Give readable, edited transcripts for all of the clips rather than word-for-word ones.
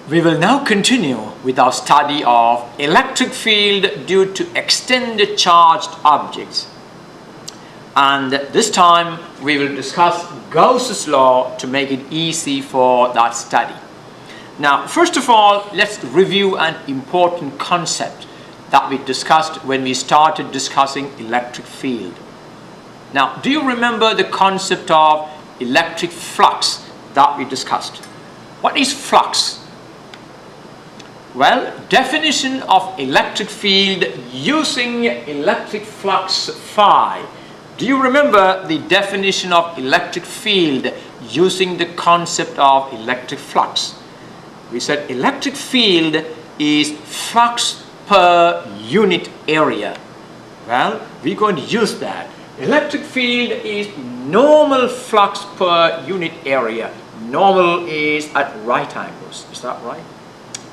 We will now continue with our study of electric field due to extended charged objects. And this time we will discuss Gauss's law to make it easy for that study. Now, first of all, let's review an important concept that we discussed when we started discussing electric field. Now, do you remember the concept of electric flux that we discussed? What is flux? Well, definition of electric field using electric flux phi. Do you remember the definition of electric field using the concept of electric flux? We said electric field is flux per unit area. Well, we're going to use that. Electric field is normal flux per unit area. Normal is at right angles. Is that right?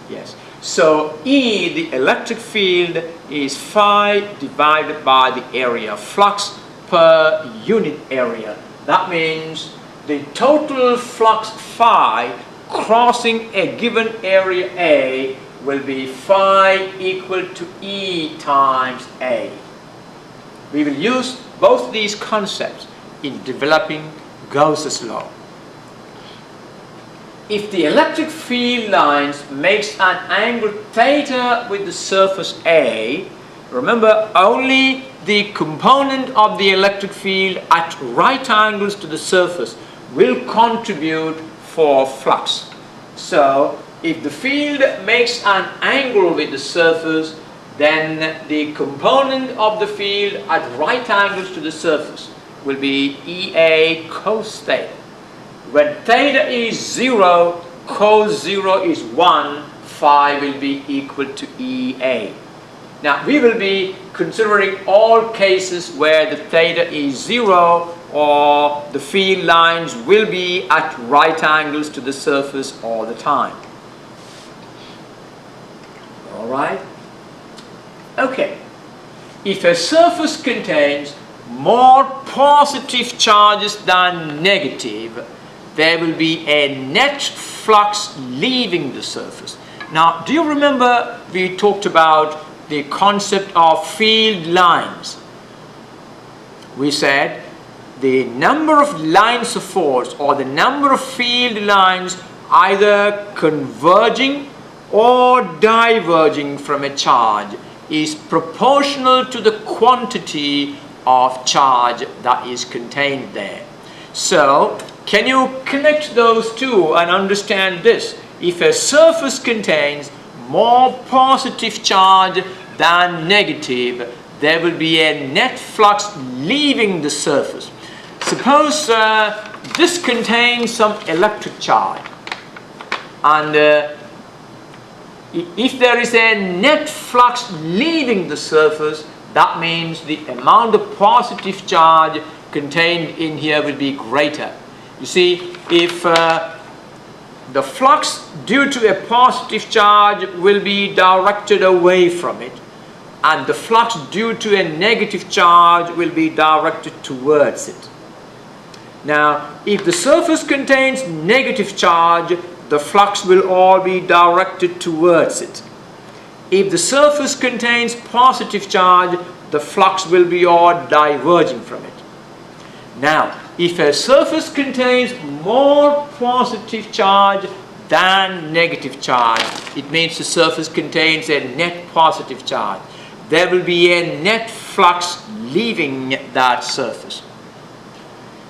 Yes. So E, the electric field, is phi divided by the area, flux per unit area. That means the total flux phi crossing a given area A will be phi equal to E times A. We will use both these concepts in developing Gauss's law. If the electric field lines makes an angle theta with the surface A, remember only the component of the electric field at right angles to the surface will contribute for flux. So if the field makes an angle with the surface, then the component of the field at right angles to the surface will be EA cos theta. When theta is 0, cos 0 is 1, phi will be equal to EA. Now we will be considering all cases where the theta is 0 or the field lines will be at right angles to the surface all the time. Alright? Okay. If a surface contains more positive charges than negative, there will be a net flux leaving the surface. Now, do you remember we talked about the concept of field lines? We said the number of lines of force or the number of field lines either converging or diverging from a charge is proportional to the quantity of charge that is contained there. So, can you connect those two and understand this? If a surface contains more positive charge than negative, there will be a net flux leaving the surface. Suppose this contains some electric charge, and if there is a net flux leaving the surface, that means the amount of positive charge contained in here will be greater. You see, if the flux due to a positive charge will be directed away from it, and the flux due to a negative charge will be directed towards it. Now, if the surface contains negative charge, the flux will all be directed towards it. If the surface contains positive charge, the flux will be all diverging from it. Now, if a surface contains more positive charge than negative charge, it means the surface contains a net positive charge. There will be a net flux leaving that surface.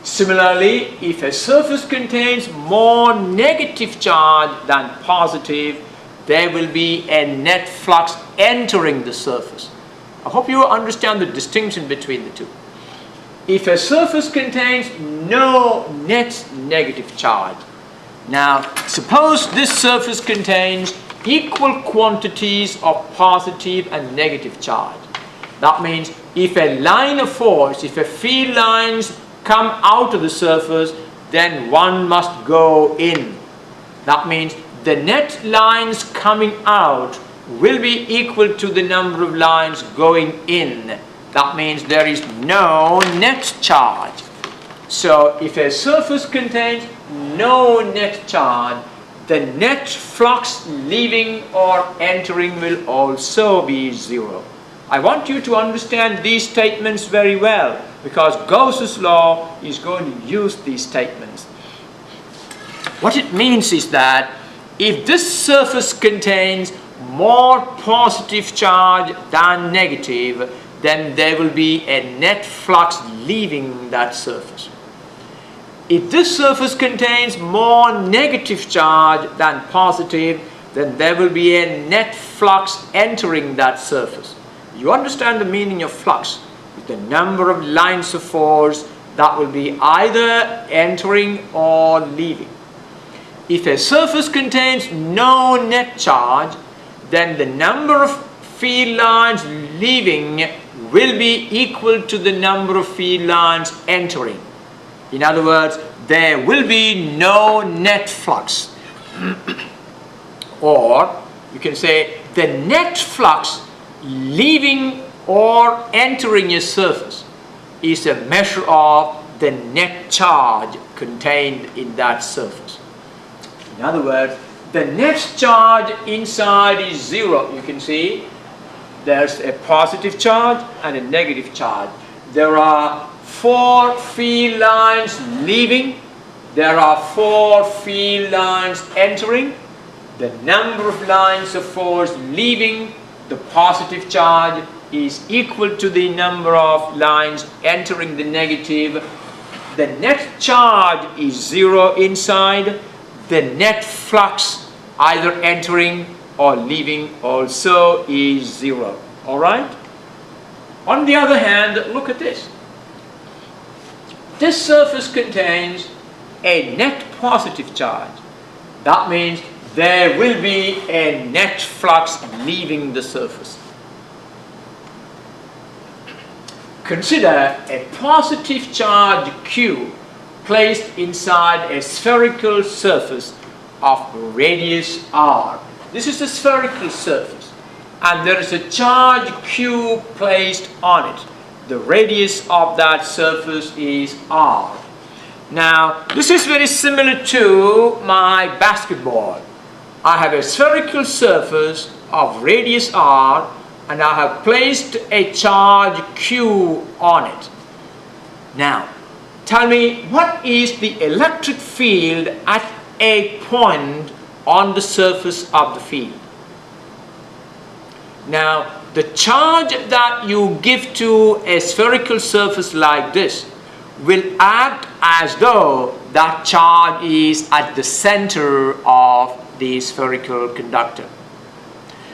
Similarly, if a surface contains more negative charge than positive, there will be a net flux entering the surface. I hope you understand the distinction between the two. If a surface contains no net negative charge, now suppose this surface contains equal quantities of positive and negative charge. That means if a line of force, if a field lines come out of the surface, then one must go in. That means the net lines coming out will be equal to the number of lines going in. That means there is no net charge. So if a surface contains no net charge, the net flux leaving or entering will also be 0. I want you to understand these statements very well, because Gauss's law is going to use these statements. What it means is that if this surface contains more positive charge than negative, then there will be a net flux leaving that surface. If this surface contains more negative charge than positive, then there will be a net flux entering that surface. You understand the meaning of flux? It's the number of lines of force that will be either entering or leaving. If a surface contains no net charge, then the number of field lines leaving will be equal to the number of field lines entering. In other words, there will be no net flux. Or you can say the net flux leaving or entering a surface is a measure of the net charge contained in that surface. In other words, the net charge inside is 0. You can see there's a positive charge and a negative charge. There are 4 field lines leaving. There are 4 field lines entering. The number of lines of force leaving the positive charge is equal to the number of lines entering the negative. The net charge is 0 inside. The net flux either entering or leaving also is 0. Alright? On the other hand, look at this. This surface contains a net positive charge. That means there will be a net flux leaving the surface. Consider a positive charge Q placed inside a spherical surface of radius r. This is a spherical surface, and there is a charge Q placed on it. The radius of that surface is r. Now, this is very similar to my basketball. I have a spherical surface of radius r, and I have placed a charge Q on it. Now, tell me, what is the electric field at a point on the surface of the field? Now, the charge that you give to a spherical surface like this will act as though that charge is at the center of the spherical conductor.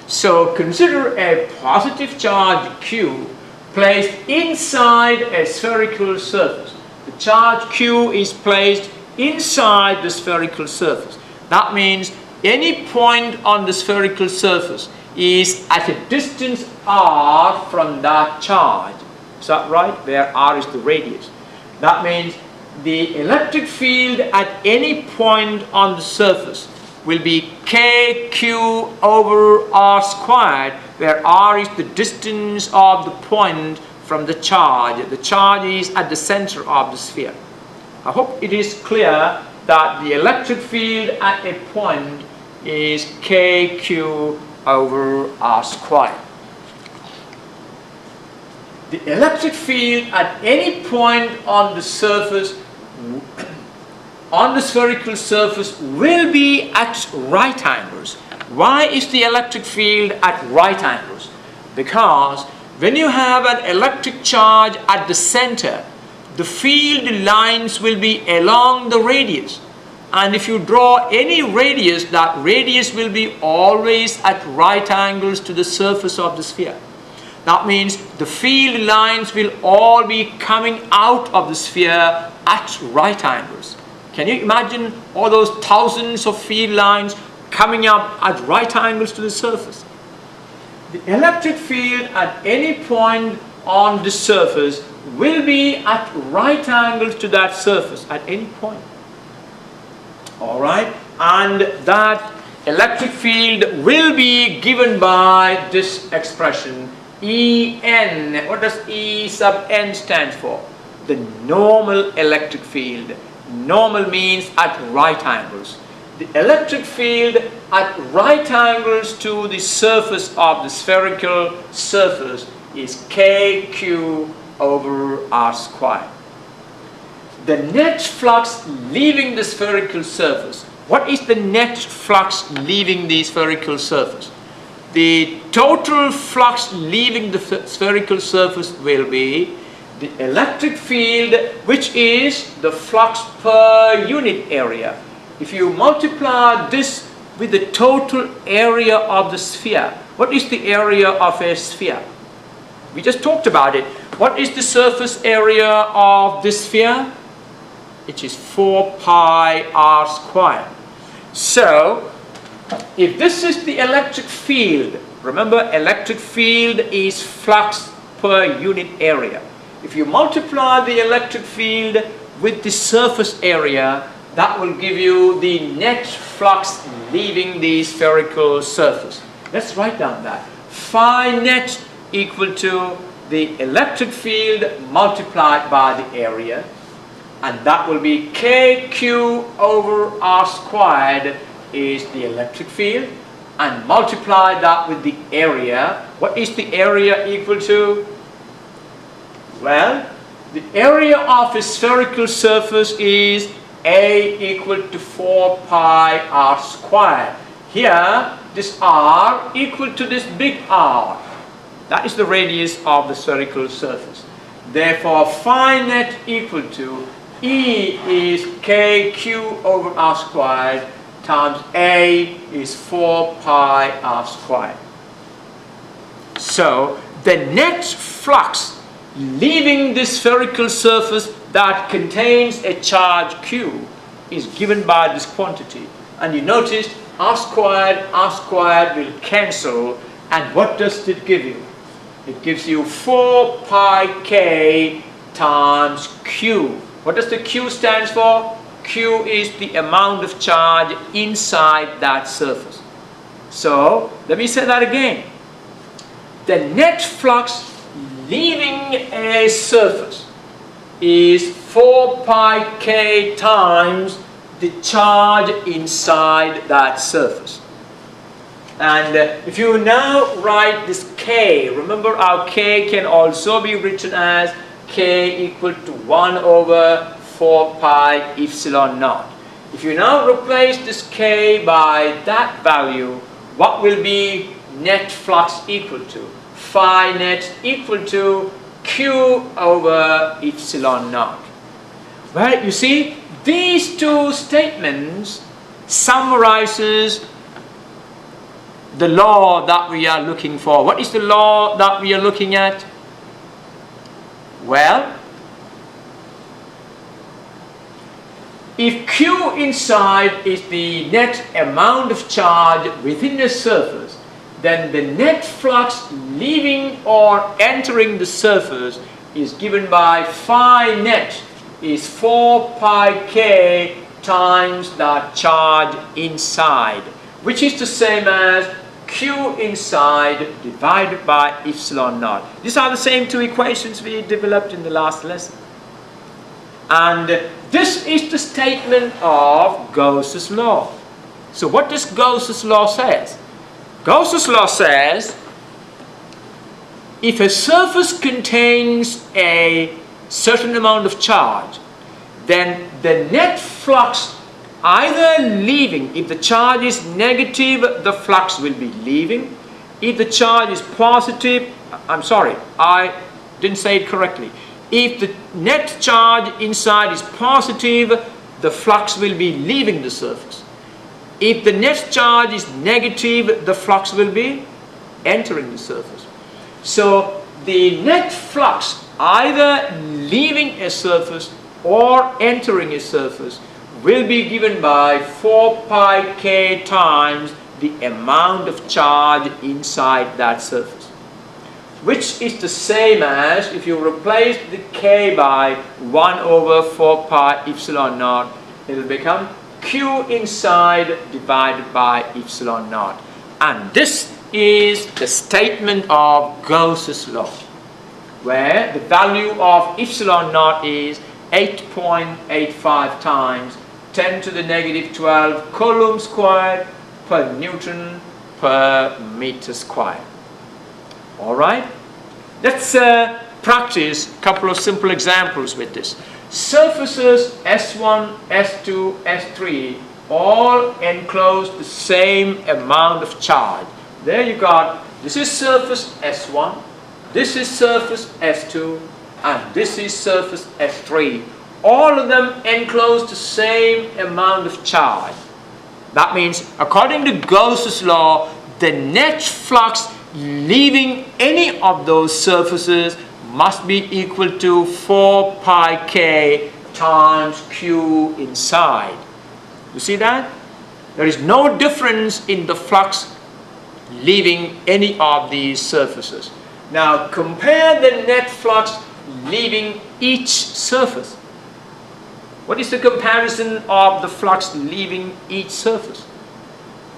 So consider a positive charge Q placed inside a spherical surface. The charge Q is placed inside the spherical surface. That means any point on the spherical surface is at a distance r from that charge. Is that right? Where r is the radius. That means the electric field at any point on the surface will be kq over r squared, where r is the distance of the point from the charge. The charge is at the center of the sphere. I hope it is clear that the electric field at a point is kq over r squared. The electric field at any point on the surface, on the spherical surface, will be at right angles. Why is the electric field at right angles? Because when you have an electric charge at the center, the field lines will be along the radius. And if you draw any radius, that radius will be always at right angles to the surface of the sphere. That means the field lines will all be coming out of the sphere at right angles. Can you imagine all those thousands of field lines coming up at right angles to the surface? The electric field at any point on the surface will be at right angles to that surface at any point. Alright? And that electric field will be given by this expression En. What does E sub n stand for? The normal electric field. Normal means at right angles. the electric field at right angles to the surface of the spherical surface is kq over r squared. The net flux leaving the spherical surface. What is the net flux leaving the spherical surface? The total flux leaving the spherical surface will be the electric field, which is the flux per unit area. If you multiply this with the total area of the sphere, what is the area of a sphere? We just talked about it. What is the surface area of this sphere? It is 4 pi r squared. So, if this is the electric field, remember electric field is flux per unit area. If you multiply the electric field with the surface area, that will give you the net flux leaving the spherical surface. Let's write down that. Phi net equal to the electric field multiplied by the area, and that will be kq over r squared is the electric field, and multiply that with the area. What is the area equal to? Well, the area of a spherical surface is A equal to 4 pi r squared. Here, this r equal to this big R. That is the radius of the spherical surface. Therefore, phi net equal to E is kq over r squared times A is 4 pi r squared. So, the net flux leaving this spherical surface that contains a charge q is given by this quantity. And you notice r squared will cancel, and what does it give you? It gives you 4 pi k times q. What does the q stand for? Q is the amount of charge inside that surface. So, let me say that again. The net flux leaving a surface is 4 pi k times the charge inside that surface. And if you now write this k, remember our k can also be written as k equal to 1 over 4 pi epsilon naught. If you now replace this k by that value, what will be net flux equal to? Phi net equal to q over epsilon naught. Well, you see, these two statements summarizes the law that we are looking for. What is the law that we are looking at? Well, if q inside is the net amount of charge within a surface, then the net flux leaving or entering the surface is given by phi net is 4 pi k times the charge inside, which is the same as q inside divided by epsilon naught. These are the same two equations we developed in the last lesson. And this is the statement of Gauss's law. So what does Gauss's law say? Gauss's law says, if a surface contains a certain amount of charge, then the net flux either leaving, if the charge is negative, the flux will be leaving. If the charge is positive, I'm sorry, I didn't say it correctly. If the net charge inside is positive, the flux will be leaving the surface. If the net charge is negative, the flux will be entering the surface. So the net flux either leaving a surface or entering a surface will be given by 4 pi k times the amount of charge inside that surface, which is the same as, if you replace the k by 1 over 4 pi epsilon naught, it will become q inside divided by epsilon naught. And this is the statement of Gauss's law, where the value of epsilon naught is 8.85 times 10 to the negative 12 coulomb squared per Newton per meter squared. All right, let's practice a couple of simple examples with this. Surfaces S1, S2, S3 all enclose the same amount of charge. There you got, this is surface S1, this is surface S2, and this is surface S3. All of them enclose the same amount of charge. That means, according to Gauss's law, the net flux leaving any of those surfaces must be equal to 4 pi k times q inside. You see that? There is no difference in the flux leaving any of these surfaces. Now compare the net flux leaving each surface. What is the comparison of the flux leaving each surface?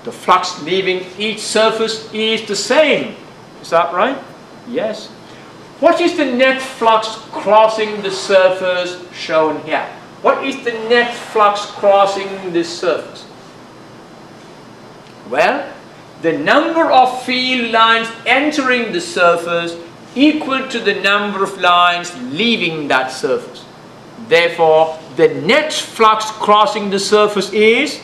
The flux leaving each surface is the same. Is that right? Yes. What is the net flux crossing the surface shown here? What is the net flux crossing this surface? Well, the number of field lines entering the surface equal to the number of lines leaving that surface. Therefore, the net flux crossing the surface is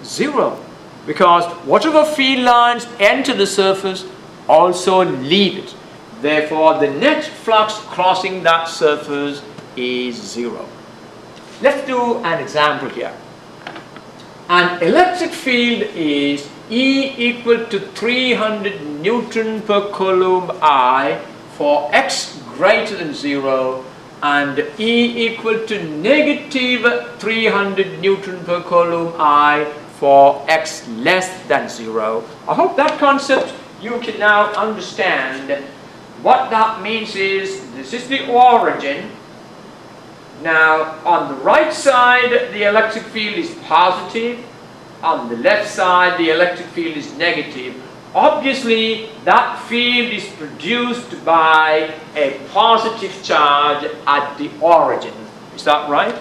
0, because whatever field lines enter the surface also leave it. Therefore, the net flux crossing that surface is 0. Let's do an example here. An electric field is E equal to 300 Newton per coulomb I for x greater than 0 and E equal to negative 300 Newton per coulomb I for x less than 0. I hope that concept you can now understand. What that means is, this is the origin. Now on the right side the electric field is positive, on the left side the electric field is negative. Obviously that field is produced by a positive charge at the origin. Is that right?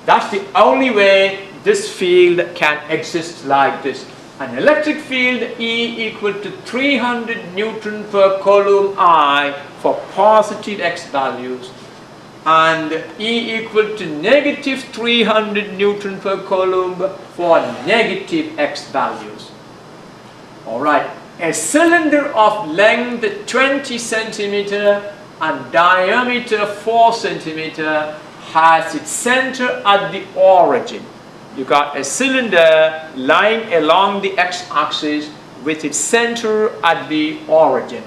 That's the only way this field can exist like this. An electric field E equal to 300 Newton per coulomb I for positive x values and E equal to negative 300 Newton per coulomb for negative x values. Alright, a cylinder of length 20 centimeter and diameter 4 centimeter has its center at the origin. You got a cylinder lying along the x-axis with its center at the origin,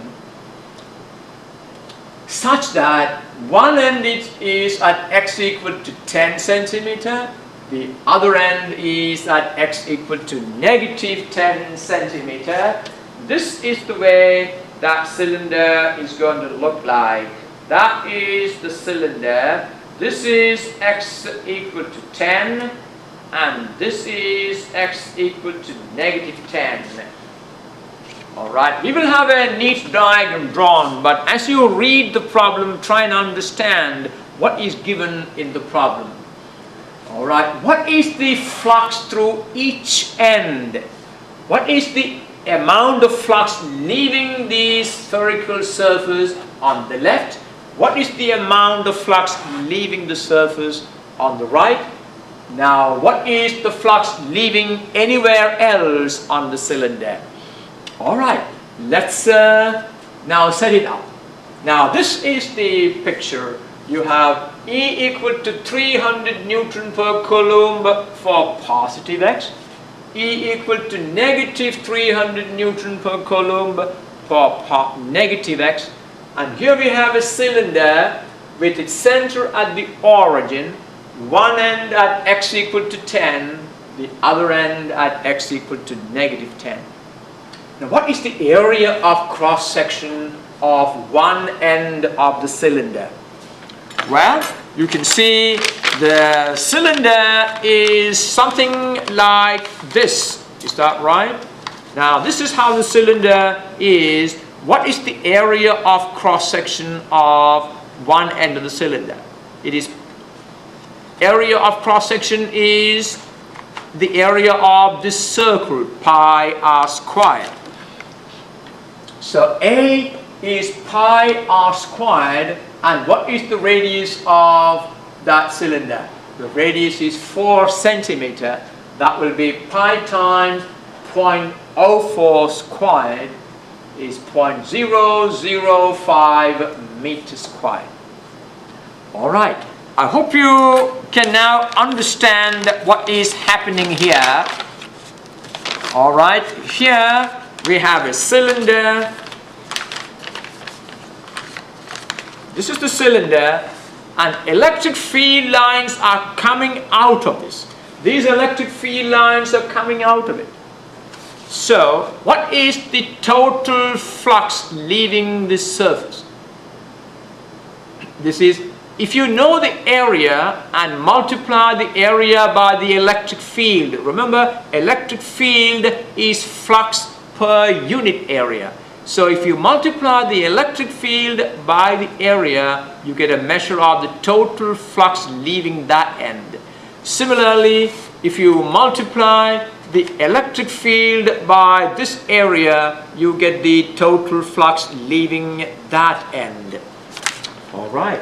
such that one end is at x equal to 10 centimeter, the other end is at x equal to negative 10 centimeter. This is the way that cylinder is going to look like. That is the cylinder. This is x equal to 10. And this is x equal to negative 10. Alright, we will have a neat diagram drawn, but as you read the problem, try and understand what is given in the problem. Alright, what is the flux through each end? What is the amount of flux leaving the spherical surface on the left? What is the amount of flux leaving the surface on the right? Now, what is the flux leaving anywhere else on the cylinder? Alright, let's now set it up. Now, this is the picture. You have E equal to 300 Newton per coulomb for positive x, E equal to negative 300 Newton per coulomb for negative x, and here we have a cylinder with its center at the origin, one end at x equal to 10, the other end at x equal to negative 10. Now what is the area of cross section of one end of the cylinder? Well, you can see the cylinder is something like this. Is that right? Now this is how the cylinder is. What is the area of cross section of one end of the cylinder? It is area of cross section is the area of this circle, pi r squared. So A is pi r squared, and what is the radius of that cylinder? The radius is 4 centimeter. That will be pi times 0.04 squared is 0.005 meters squared. All right. I hope you can now understand what is happening here. All right. Here we have a cylinder. This is the cylinder, and electric field lines are coming out of this. These electric field lines are coming out of it. So, what is the total flux leaving this surface? This is, if you know the area and multiply the area by the electric field. Remember, electric field is flux per unit area. So if you multiply the electric field by the area, you get a measure of the total flux leaving that end. Similarly, if you multiply the electric field by this area, you get the total flux leaving that end. All right.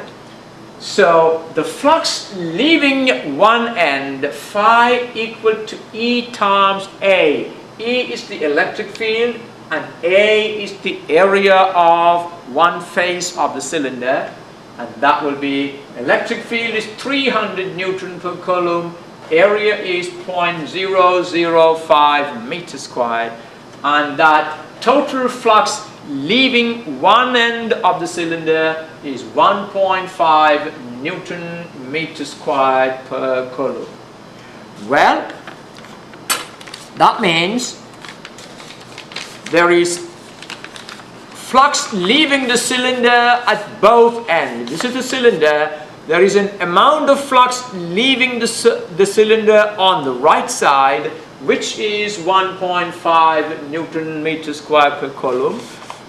So the flux leaving one end, phi equal to E times A. E is the electric field, and A is the area of one face of the cylinder, and that will be, electric field is 300 Newton per coulomb, area is 0.005 meters squared, and that total flux leaving one end of the cylinder is 1.5 Newton meters squared per coulomb. Well, that means there is flux leaving the cylinder at both ends. This is the cylinder. There is an amount of flux leaving the cylinder on the right side, which is 1.5 Newton meters squared per coulomb.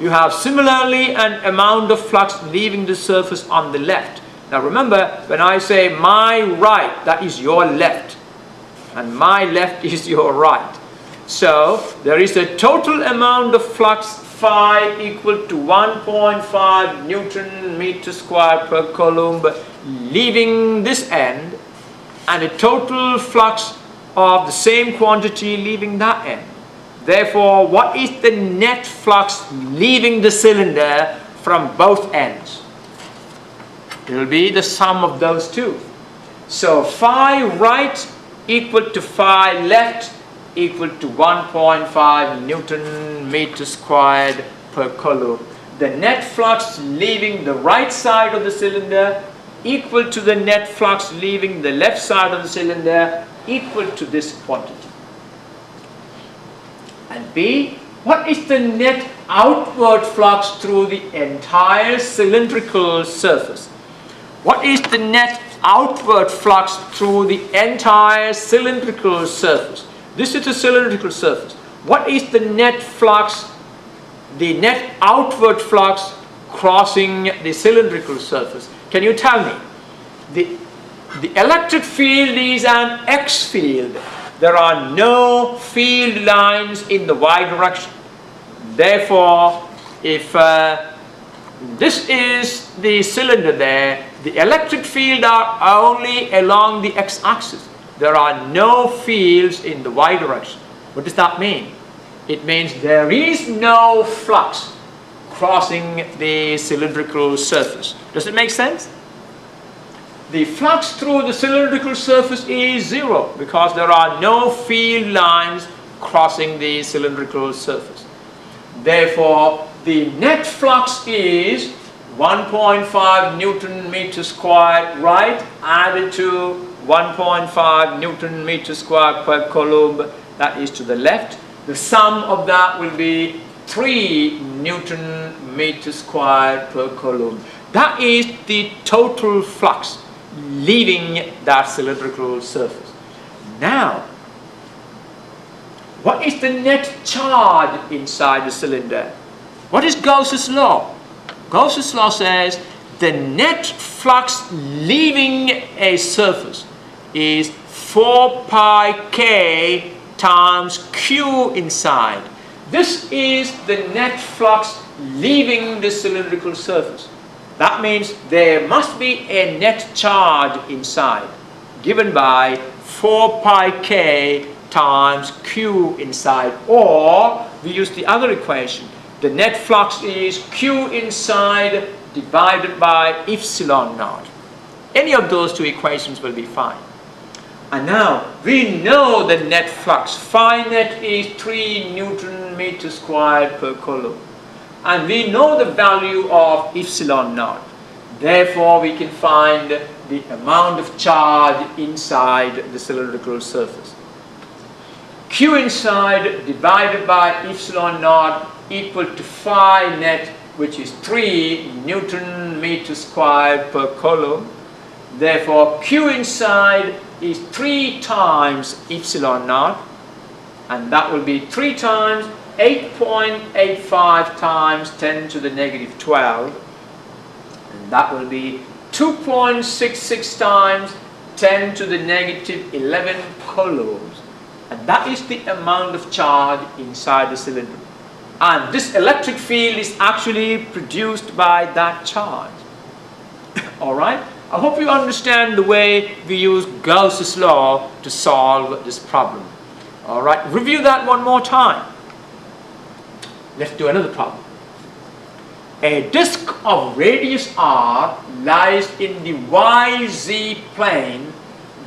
You have similarly an amount of flux leaving the surface on the left. Now remember, when I say my right, that is your left, and my left is your right. So there is a total amount of flux phi equal to 1.5 Newton meter squared per coulomb leaving this end, and a total flux of the same quantity leaving that end. Therefore, what is the net flux leaving the cylinder from both ends? It will be the sum of those two. So phi right equal to phi left equal to 1.5 Newton meter squared per coulomb. The net flux leaving the right side of the cylinder equal to the net flux leaving the left side of the cylinder equal to this quantity. And B, what is the net outward flux through the entire cylindrical surface? What is the net outward flux through the entire cylindrical surface? This is the cylindrical surface. What is the net flux, the net outward flux crossing the cylindrical surface? Can you tell me? The electric field is an X field. There are no field lines in the Y direction. Therefore, if this is the cylinder there, the electric field are only along the X-axis. There are no fields in the Y direction. What does that mean? It means there is no flux crossing the cylindrical surface. Does it make sense? The flux through the cylindrical surface is zero because there are no field lines crossing the cylindrical surface. Therefore, the net flux is 1.5 Newton meter squared right added to 1.5 Newton meter squared per coulomb, that is to the left. The sum of that will be 3 Newton meter squared per coulomb. That is the total flux leaving that cylindrical surface. Now, what is the net charge inside the cylinder? What is Gauss's law? Gauss's law says the net flux leaving a surface is 4 pi k times q inside. This is the net flux leaving the cylindrical surface. That means there must be a net charge inside, given by 4 pi k times q inside, or we use the other equation. The net flux is q inside divided by epsilon naught. Any of those two equations will be fine. And now we know the net flux. Phi net is 3 Newton meter squared per coulomb. And we know the value of epsilon naught. Therefore, we can find the amount of charge inside the cylindrical surface. Q inside divided by epsilon naught equal to phi net, which is 3 Newton meter squared per coulomb. Therefore, Q inside is 3 times epsilon naught, and that will be 3 times 8.85 times 10 to the negative 12, and that will be 2.66 times 10 to the negative 11 coulombs, and that is the amount of charge inside the cylinder. And this electric field is actually produced by that charge. Alright? I hope you understand the way we use Gauss's law to solve this problem. Alright, review that one more time. Let's do another problem. A disk of radius r lies in the YZ plane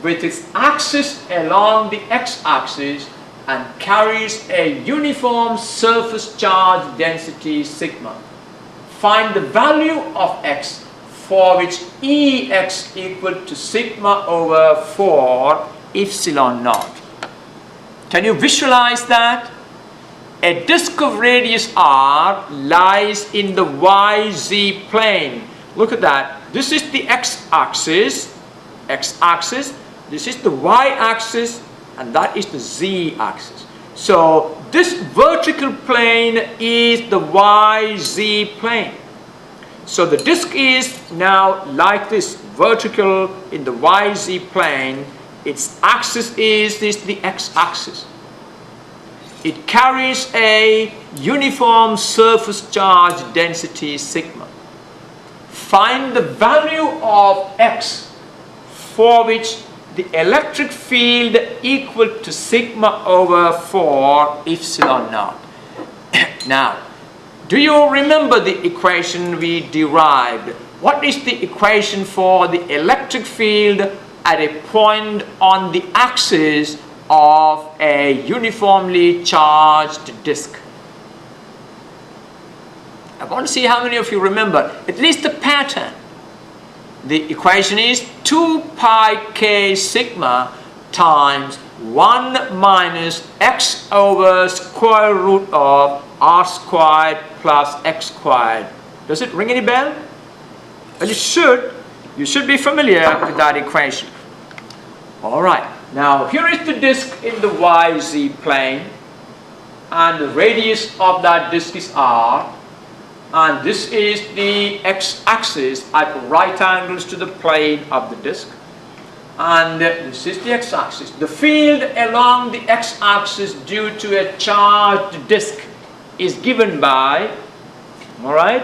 with its axis along the x-axis and carries a uniform surface charge density sigma. Find the value of x for which Ex equal to sigma over 4 epsilon naught. Can you visualize that? A disk of radius r lies in the YZ plane. Look at that. This is the x-axis, this is the y-axis, and that is the z-axis. So this vertical plane is the YZ plane. So the disk is now like this, vertical in the YZ plane. Its axis is the x-axis. It carries a uniform surface charge density sigma. Find the value of x for which the electric field equal to sigma over 4 epsilon naught. Now, do you remember the equation we derived? What is the equation for the electric field at a point on the axis of a uniformly charged disk? I want to see how many of you remember at least the pattern. The equation is 2 pi k sigma times 1 minus x over square root of r squared plus x squared. Does it ring any bell? Well, it should. You should be familiar with that equation. Alright, now here is the disk in the YZ plane, and the radius of that disk is r, and this is the x-axis at right angles to the plane of the disk, and this is the x-axis. The field along the x-axis due to a charged disk is given by, alright,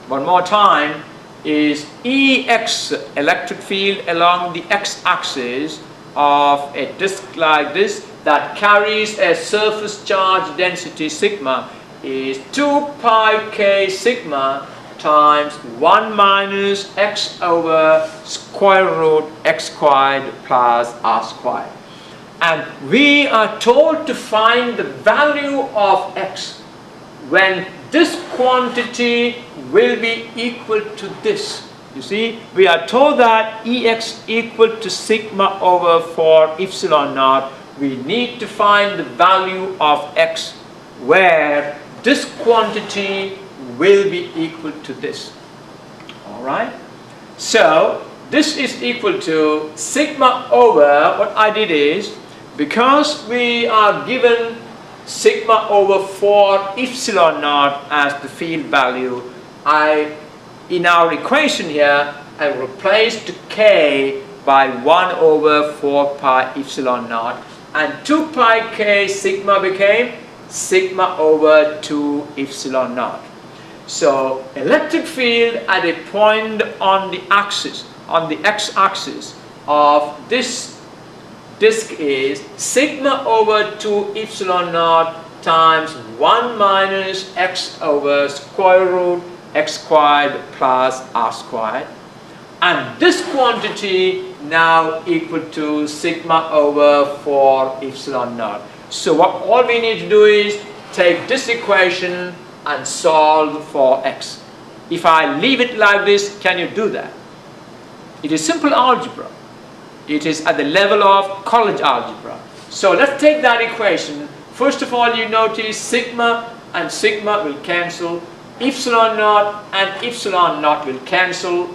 one more time, is Ex, electric field along the x-axis of a disk like this that carries a surface charge density sigma, is 2 pi k sigma times 1 minus x over square root x squared plus r squared. And we are told to find the value of x when this quantity will be equal to this. You see, we are told that Ex equal to sigma over 4 epsilon naught. We need to find the value of x where this quantity will be equal to this. Alright? So, this is equal to sigma over, what I did is, because we are given sigma over 4 epsilon naught as the field value, in our equation here, I replaced k by 1 over 4 pi epsilon naught, and 2 pi k sigma became sigma over 2 epsilon naught. So electric field at a point on the axis, on the x-axis of this disk is sigma over 2 epsilon naught times 1 minus x over square root x squared plus r squared, and this quantity now equal to sigma over 4 epsilon naught. So what all we need to do is take this equation and solve for x. If I leave it like this, can you do that? It is simple algebra. It is at the level of college algebra. So let's take that equation. First of all, you notice sigma and sigma will cancel, epsilon naught and epsilon naught will cancel,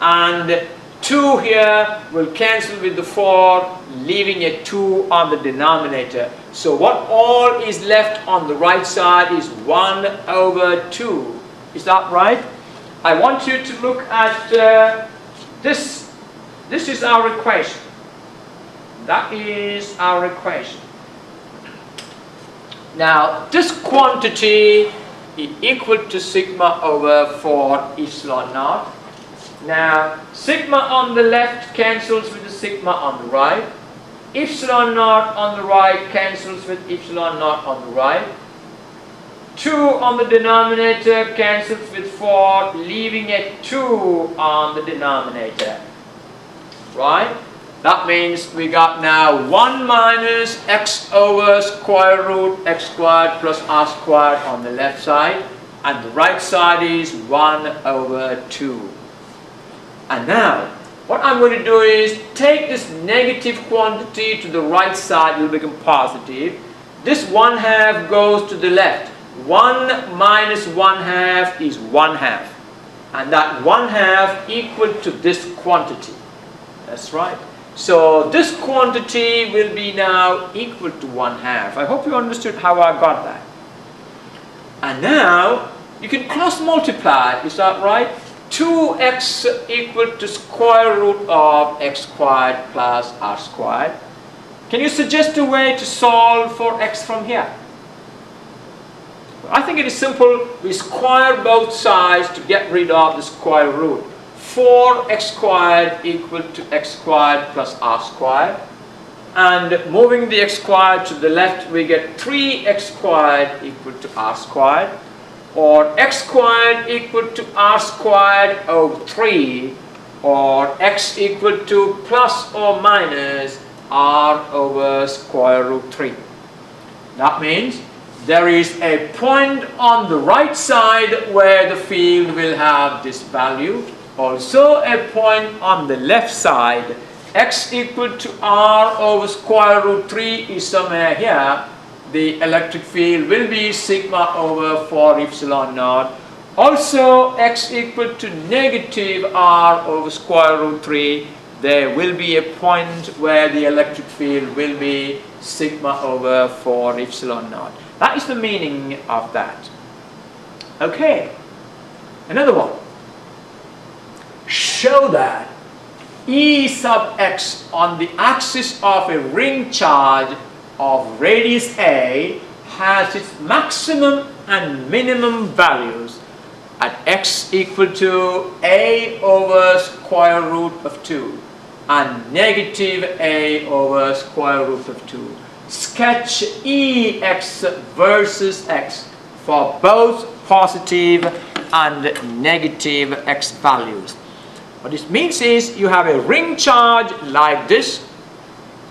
and 2 here will cancel with the 4, leaving a 2 on the denominator. So what all is left on the right side is 1 over 2. Is that right? I want you to look at this. This is our equation. That is our equation. Now this quantity is equal to sigma over 4 epsilon naught. Now sigma on the left cancels with the sigma on the right. Epsilon naught on the right cancels with epsilon naught on the right. 2 on the denominator cancels with 4, leaving a 2 on the denominator. Right? That means we got now 1 minus x over square root x squared plus r squared on the left side, and the right side is 1 over 2. And now what I'm going to do is take this negative quantity to the right side, it will become positive. This 1/2 goes to the left. 1 minus 1/2 is 1/2, and that 1/2 equal to this quantity. That's right. So this quantity will be now equal to 1/2. I hope you understood how I got that. And now you can cross multiply, is that right? 2x equal to square root of x squared plus r squared. Can you suggest a way to solve for x from here? I think it is simple. We square both sides to get rid of the square root. 4x squared equal to x squared plus r squared. And moving the x squared to the left, we get 3x squared equal to r squared. Or x squared equal to r squared over 3, or x equal to plus or minus r over square root 3. That means there is a point on the right side where the field will have this value, also a point on the left side. X equal to r over square root 3 is somewhere here. The electric field will be sigma over 4 epsilon naught. Also x equal to negative r over square root 3. There will be a point where the electric field will be sigma over 4 epsilon naught. That is the meaning of that. Okay, another one. Show that E sub x on the axis of a ring charge of radius a has its maximum and minimum values at x equal to a over square root of 2 and negative a over square root of 2. Sketch Ex versus x for both positive and negative x values. What this means is you have a ring charge like this,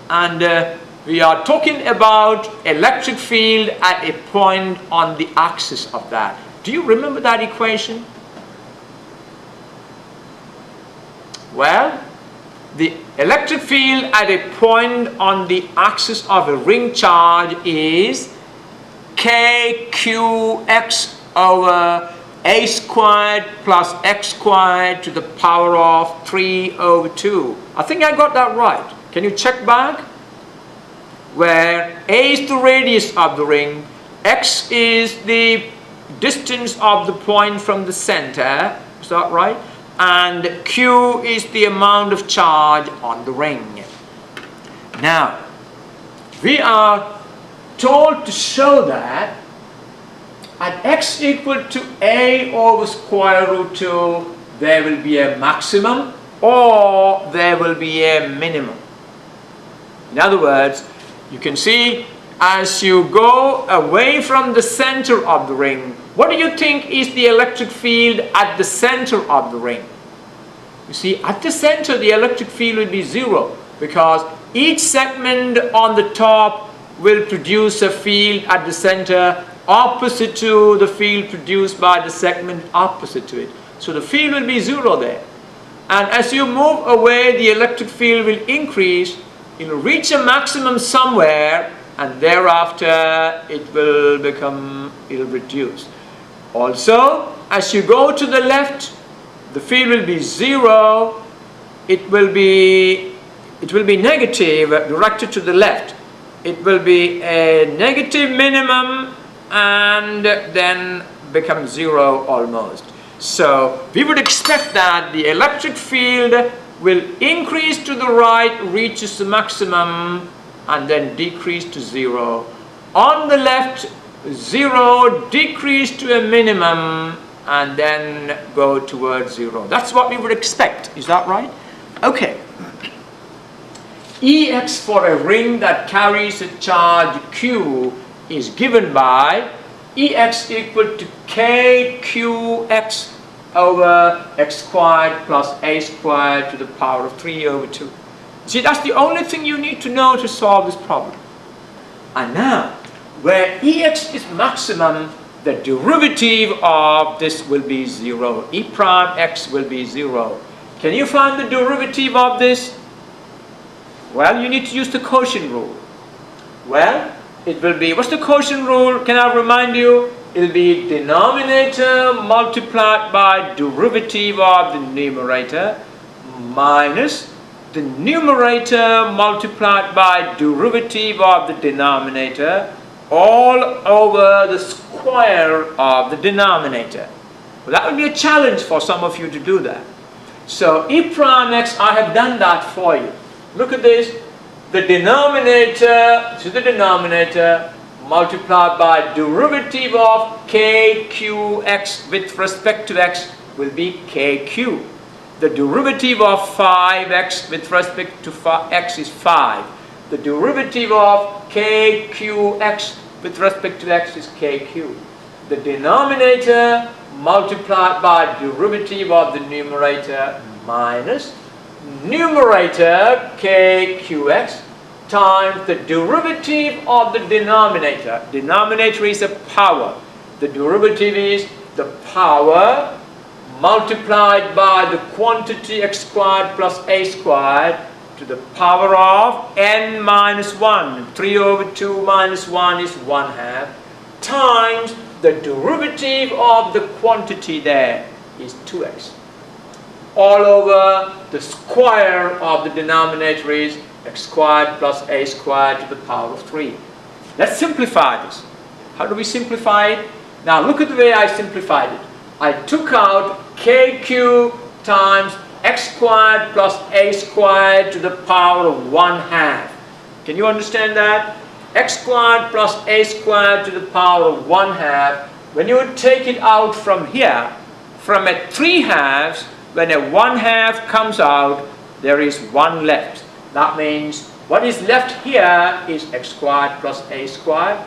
and we are talking about electric field at a point on the axis of that. Do you remember that equation? Well, the electric field at a point on the axis of a ring charge is kqx over a squared plus x squared to the power of 3 over 2. I think I got that right. Can you check back? Where a is the radius of the ring, x is the distance of the point from the center, is that right? and Q is the amount of charge on the ring. Now, we are told to show that at x equal to a over square root 2, there will be a maximum or there will be a minimum. In other words, you can see as you go away from the center of the ring, what do you think is the electric field at the center of the ring? You see, at the center the electric field will be 0 because each segment on the top will produce a field at the center opposite to the field produced by the segment opposite to it. So the field will be 0 there. And as you move away, the electric field will increase. It will reach a maximum somewhere, and thereafter it will reduce. Also, as you go to the left, the field will be 0. It will be negative, directed to the left. It will be a negative minimum and then become 0 almost. So we would expect that the electric field will increase to the right, reaches the maximum, and then decrease to 0. On the left, 0, decrease to a minimum, and then go towards 0. That's what we would expect. Is that right? Okay. Ex for a ring that carries a charge Q is given by Ex equal to kqx over x squared plus a squared to the power of 3 over 2. See, that's the only thing you need to know to solve this problem. And now, where Ex is maximum, the derivative of this will be 0. E prime x will be 0. Can you find the derivative of this? Well, you need to use the quotient rule. Well, it will be, what's the quotient rule? Can I remind you? It will be denominator multiplied by derivative of the numerator minus the numerator multiplied by derivative of the denominator all over the square of the denominator. Well, that would be a challenge for some of you to do that. So E prime x, I have done that for you. Look at this. The denominator, to the denominator, multiplied by derivative of kqx with respect to x will be kq. The derivative of 5x with respect to x is 5. The derivative of kqx with respect to x is kq. The denominator multiplied by derivative of the numerator minus numerator kqx times the derivative of the denominator. Denominator is a power. The derivative is the power multiplied by the quantity x squared plus a squared to the power of n minus 1. 3 over 2 minus 1 is 1/2 times the derivative of the quantity there is 2x. All over the square of the denominator is x squared plus a squared to the power of 3. Let's simplify this. How do we simplify it? Now look at the way I simplified it. I took out kq times x squared plus a squared to the power of 1/2. Can you understand that? X squared plus a squared to the power of 1/2. When you take it out from here, from a 3/2, when a 1/2 comes out, there is 1 left. That means what is left here is x squared plus a squared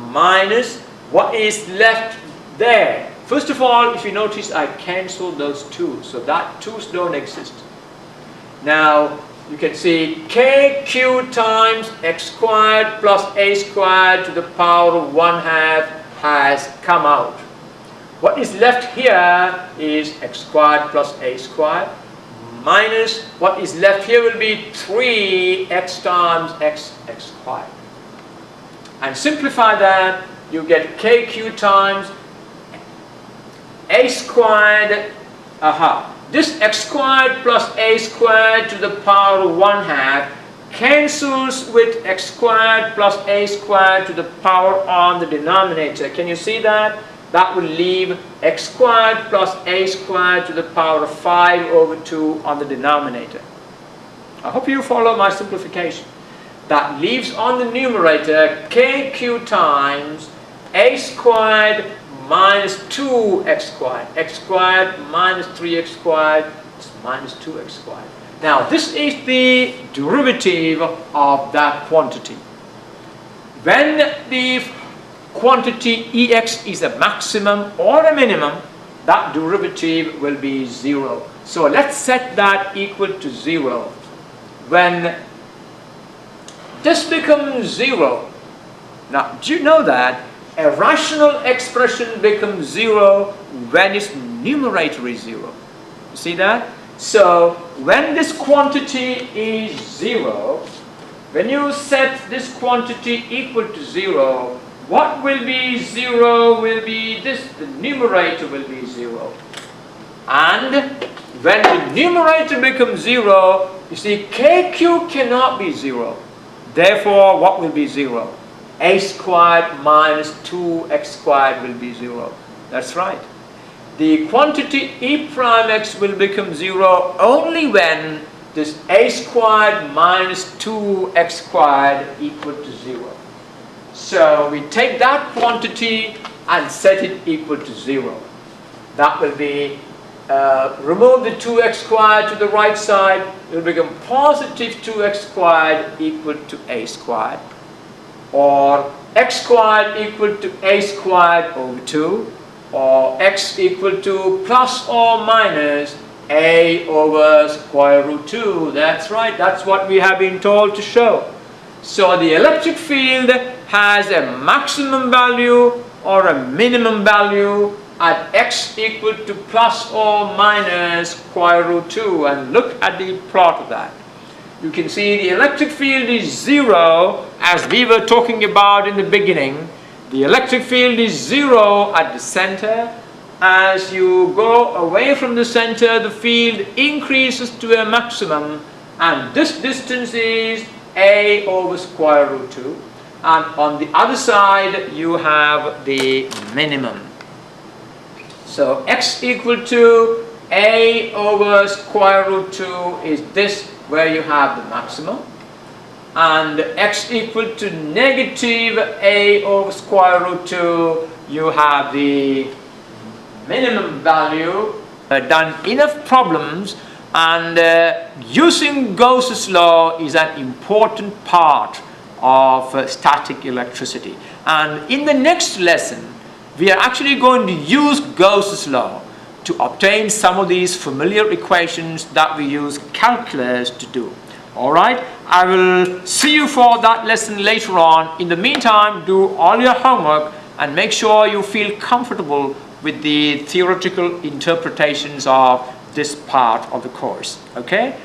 minus what is left there. First of all, if you notice, I cancelled those 2, so that 2's don't exist. Now you can see kq times x squared plus a squared to the power of 1/2 has come out. What is left here is x squared plus a squared minus what is left here will be 3x times x squared. And simplify that, you get kq times a squared, this x squared plus a squared to the power of 1/2 cancels with x squared plus a squared to the power on the denominator. Can you see that? that will leave x squared plus a squared to the power of 5 over 2 on the denominator. I hope you follow my simplification. That leaves on the numerator kq times a squared minus 2x squared minus 3x squared is minus 2x squared. Now this is the derivative of that quantity. When the quantity Ex is a maximum or a minimum, that derivative will be 0. So let's set that equal to 0. When this becomes 0, now do you know that a rational expression becomes 0 when its numerator is 0? You see that? So when this quantity is 0, when you set this quantity equal to 0, what will be 0 will be this, the numerator will be 0. And when the numerator becomes 0, you see kq cannot be 0. Therefore, what will be 0? A squared minus 2x squared will be 0. That's right. The quantity e prime x will become 0 only when this a squared minus 2x squared equal to 0. So we take that quantity and set it equal to 0. That will be, remove the 2x squared to the right side, it will become positive 2x squared equal to a squared. Or x squared equal to a squared over 2. Or x equal to plus or minus a over square root 2. That's right, that's what we have been told to show. So the electric field has a maximum value or a minimum value at x equal to plus or minus square root 2. And look at the plot of that. You can see the electric field is 0, as we were talking about in the beginning. The electric field is 0 at the center. As you go away from the center, the field increases to a maximum, and this distance is a over square root 2. And on the other side, you have the minimum. So x equal to a over square root 2 is this, where you have the maximum. And x equal to negative a over square root 2, you have the minimum value. Done enough problems, and using Gauss's law is an important part of static electricity. And in the next lesson, we are actually going to use Gauss's law to obtain some of these familiar equations that we use calculus to do. Alright, I will see you for that lesson later on. In the meantime, do all your homework and make sure you feel comfortable with the theoretical interpretations of this part of the course. Okay?